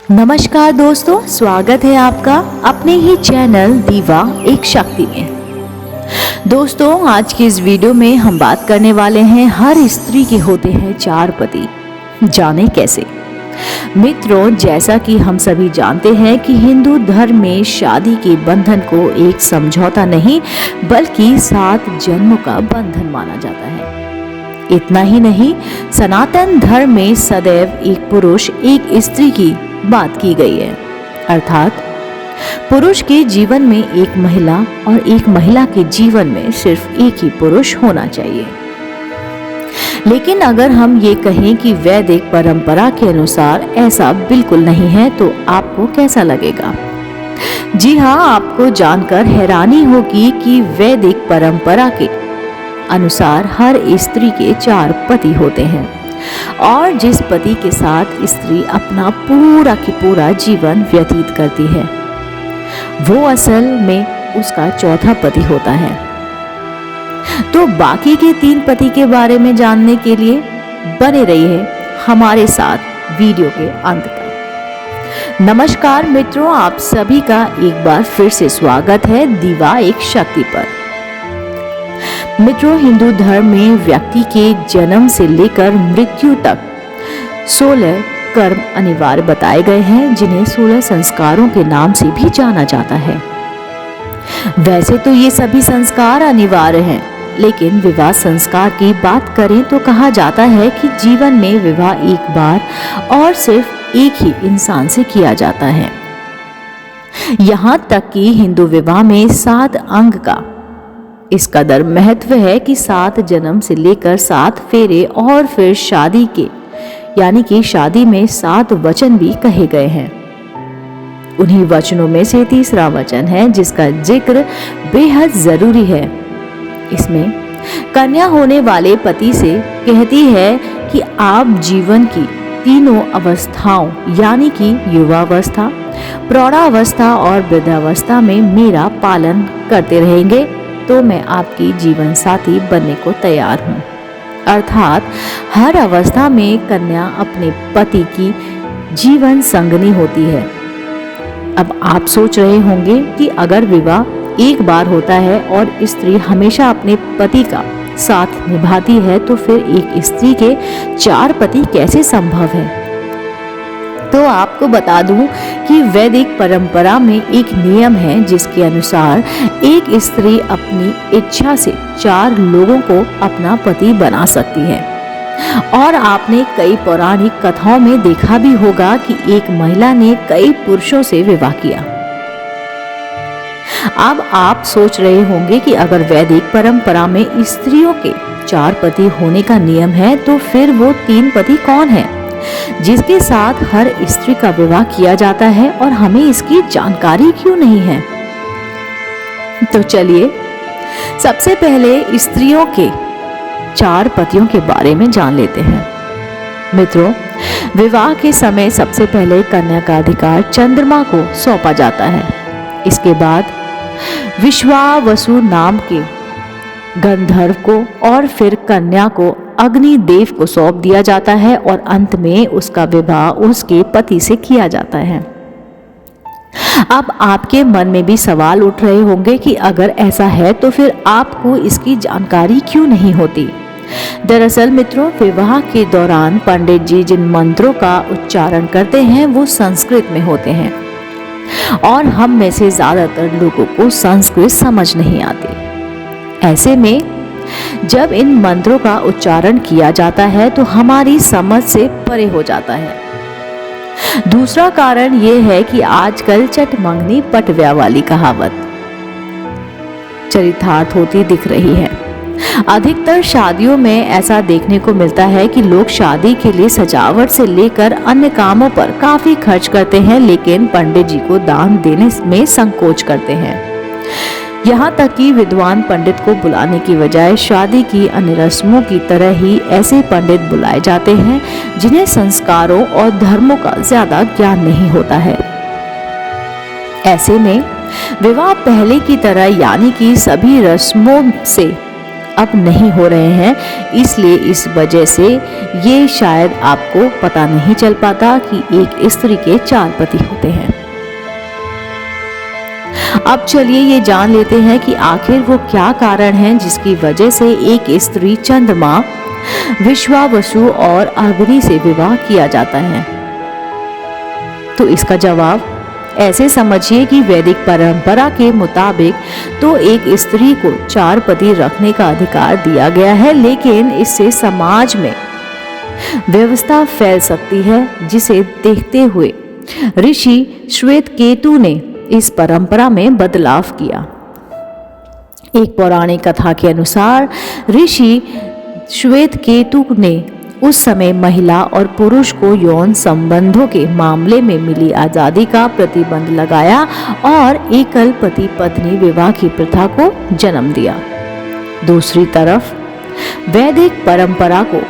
नमस्कार दोस्तों, स्वागत है आपका अपने ही चैनल दीवा एक शक्ति में। दोस्तों, आज की इस वीडियो में हम बात करने वाले हैं हर स्त्री के होते हैं 4 पति, जाने कैसे। मित्रों, जैसा कि हम सभी जानते हैं कि हिंदू धर्म में शादी के बंधन को एक समझौता नहीं बल्कि 7 जन्मों का बंधन माना जाता है। इतना ही नहीं, सनातन धर्म में सदैव एक पुरुष एक स्त्री की बात की गई है, अर्थात पुरुष के जीवन में एक महिला और एक महिला के जीवन में सिर्फ एक ही पुरुष होना चाहिए। लेकिन अगर हम ये कहें कि वैदिक परंपरा के अनुसार ऐसा बिल्कुल नहीं है तो आपको कैसा लगेगा? जी हाँ, आपको जानकर हैरानी होगी कि वैदिक परंपरा के अनुसार हर स्त्री के 4 पति होते हैं और जिस पति के साथ स्त्री अपना पूरा की पूरा जीवन व्यतीत करती है वो असल में उसका चौथा पति होता है। तो बाकी के 3 पति के बारे में जानने के लिए बने रहिए हमारे साथ वीडियो के अंत तक। नमस्कार मित्रों, आप सभी का एक बार फिर से स्वागत है दीवा एक शक्ति पर। मित्रों, हिंदू धर्म में व्यक्ति के जन्म से लेकर मृत्यु तक 16 कर्म अनिवार्य बताए गए हैं, जिन्हें 16 संस्कारों के नाम से भी जाना जाता है। वैसे तो ये सभी संस्कार अनिवार्य हैं, लेकिन विवाह संस्कार की बात करें तो कहा जाता है कि जीवन में विवाह एक बार और सिर्फ एक ही इंसान से किया जाता है। यहाँ तक कि हिंदू विवाह में 7 अंग का इस कदर महत्व है कि 7 जन्म से लेकर 7 फेरे और फिर शादी के यानी कि शादी में 7 वचन भी कहे गए हैं। उन्हीं वचनों में से तीसरा वचन है जिसका जिक्र बेहद जरूरी है। इसमें कन्या होने वाले पति से कहती है कि आप जीवन की तीनों अवस्थाओं यानी कि युवावस्था, प्रौढ़ावस्था और वृद्धावस्था में मेरा पालन करते रहेंगे तो मैं आपकी जीवन साथी बनने को तैयार हूँ। अर्थात हर अवस्था में कन्या अपने पति की जीवन संगनी होती है। अब आप सोच रहे होंगे कि अगर विवाह एक बार होता है और स्त्री हमेशा अपने पति का साथ निभाती है तो फिर एक स्त्री के 4 पति कैसे संभव है? तो आपको बता दूं कि वैदिक परंपरा में एक नियम है जिसके अनुसार एक स्त्री अपनी इच्छा से 4 लोगों को अपना पति बना सकती है। और आपने कई पौराणिक कथाओं में देखा भी होगा कि एक महिला ने कई पुरुषों से विवाह किया। अब आप सोच रहे होंगे कि अगर वैदिक परंपरा में स्त्रियों के 4 पति होने का नियम है तो फिर वो 3 पति कौन है जिसके साथ हर स्त्री का विवाह किया जाता है और हमें इसकी जानकारी क्यों नहीं है? तो चलिए सबसे पहले स्त्रियों के 4 पतियों के बारे में जान लेते हैं। मित्रों, विवाह के समय सबसे पहले कन्या का अधिकार चंद्रमा को सौंपा जाता है। इसके बाद विश्वावसु नाम के गंधर्व को और फिर कन्या को अग्नि देव को सौंप दिया जाता है और अंत में उसका विवाह उसके पति से किया जाता है। अब आपके मन में भी सवाल उठ रहे होंगे कि अगर ऐसा है तो फिर आपको इसकी जानकारी क्यों नहीं होती? दरअसल मित्रों, विवाह के दौरान पंडित जी जिन मंत्रों का उच्चारण करते हैं वो संस्कृत में होते हैं और हम में से ज्यादातर लोगों को संस्कृत समझ नहीं आती। ऐसे में जब इन मंत्रों का उच्चारण किया जाता है तो हमारी समझ से परे हो जाता है। दूसरा कारण यह है कि आजकल चट मंगनी पट ब्याह वाली कहावत चरितार्थ होती दिख रही है। अधिकतर शादियों में ऐसा देखने को मिलता है कि लोग शादी के लिए सजावट से लेकर अन्य कामों पर काफी खर्च करते हैं, लेकिन पंडित जी को दान देने में संकोच करते हैं। यहाँ तक कि विद्वान पंडित को बुलाने की बजाय शादी की अन्य रस्मों की तरह ही ऐसे पंडित बुलाए जाते हैं जिन्हें संस्कारों और धर्मों का ज्यादा ज्ञान नहीं होता है। ऐसे में विवाह पहले की तरह यानी कि सभी रस्मों से अब नहीं हो रहे हैं, इसलिए इस वजह से ये शायद आपको पता नहीं चल पाता कि एक स्त्री के 4 पति होते हैं। अब चलिए ये जान लेते हैं कि आखिर वो क्या कारण है जिसकी वजह से एक स्त्री चंद्रमा, विश्वावसु और अग्नि से विवाह किया जाता है। तो इसका जवाब ऐसे समझिए कि वैदिक परंपरा के मुताबिक तो एक स्त्री को 4 पति रखने का अधिकार दिया गया है, लेकिन इससे समाज में व्यवस्था फैल सकती है, जिसे देखते हुए ऋषि श्वेतकेतु ने इस परंपरा में बदलाव किया। एक पौराणिक कथा के अनुसार ऋषि श्वेतकेतु ने उस समय महिला और पुरुष को यौन संबंधों के मामले में मिली आजादी का प्रतिबंध लगाया और एकल पति पत्नी विवाह की प्रथा को जन्म दिया। दूसरी तरफ वैदिक परंपरा को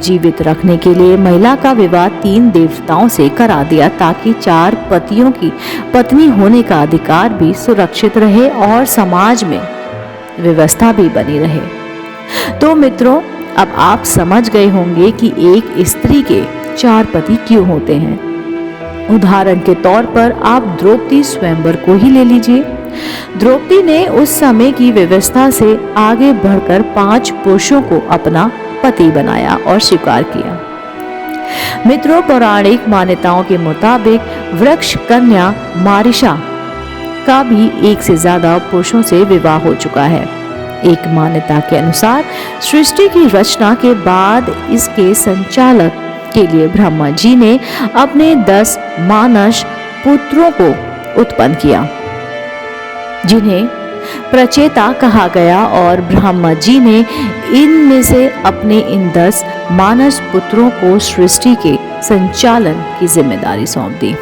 जीवित रखने के लिए महिला का विवाह 3 देवताओं से करा दिया, ताकि 4 पतियों की पत्नी होने का अधिकार भी सुरक्षित रहे और समाज में व्यवस्था भी बनी रहे। तो मित्रों, अब आप समझ गए होंगे कि एक स्त्री के 4 पति क्यों होते हैं। उदाहरण के तौर पर आप द्रौपदी स्वयंवर को ही ले लीजिए। द्रौपदी ने उस समय की व्यवस्था से आगे बढ़कर 5 पुरुषों को अपना पति बनाया और स्वीकार किया। मित्रों, पौराणिक मान्यताओं के मुताबिक वृक्ष कन्या मारिशा का भी 1 से ज्यादा पुरुषों से विवाह हो चुका है। एक मान्यता के अनुसार सृष्टि की रचना के बाद इसके संचालक के लिए ब्रह्मा जी ने अपने 10 मानस पुत्रों को उत्पन्न किया, जिन्हें प्रचेता कहा गया, और ब्रह्मा जी ने इनमें से अपने इन 10 मानस पुत्रों को सृष्टि के संचालन की जिम्मेदारी सौंप दी।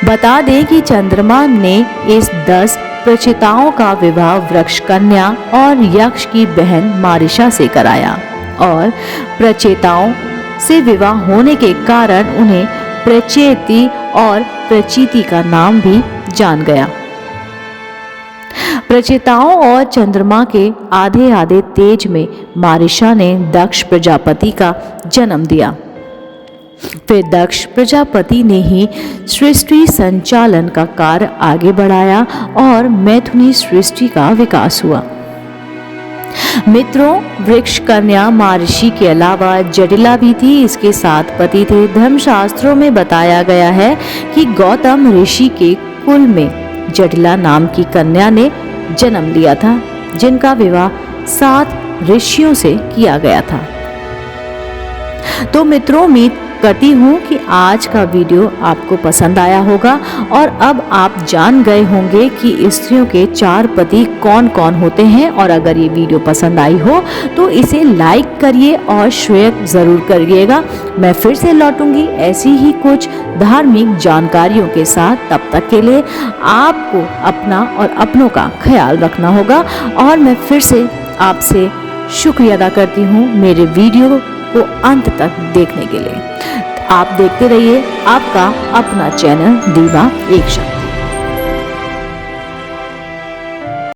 बता दें कि चंद्रमा ने इस 10 प्रचेताओं का विवाह वृक्ष कन्या और यक्ष की बहन मारिशा से कराया, और प्रचेताओं से विवाह होने के कारण उन्हें प्रचेती और प्रचीति का नाम भी जान गया। प्रचेताओं और चंद्रमा के आधे आधे तेज में मारिशा ने दक्ष प्रजापति का जन्म दिया। फिर दक्ष प्रजापति ने ही सृष्टि संचालन का कार्य आगे बढ़ाया और मैथुनी सृष्टि का विकास हुआ। मित्रों, वृक्ष कन्या महर्षि के अलावा जटिला भी थी। इसके 7 पति थे। धर्मशास्त्रों में बताया गया है कि गौतम ऋषि के कुल में जटिला नाम की कन्या ने जन्म लिया था, जिनका विवाह 7 ऋषियों से किया गया था। तो मित्रों, उम्मीद करती हूँ कि आज का वीडियो आपको पसंद आया होगा और अब आप जान गए होंगे कि स्त्रियों के 4 पति कौन कौन होते हैं। और अगर ये वीडियो पसंद आई हो तो इसे लाइक करिए और शेयर ज़रूर करिएगा। मैं फिर से लौटूंगी ऐसी ही कुछ धार्मिक जानकारियों के साथ। तब तक के लिए आपको अपना और अपनों का ख्याल रखना होगा। और मैं फिर से आपसे शुक्रिया अदा करती हूँ मेरे वीडियो को अंत तक देखने के लिए। आप देखते रहिए आपका अपना चैनल दीवा एक शक्ति।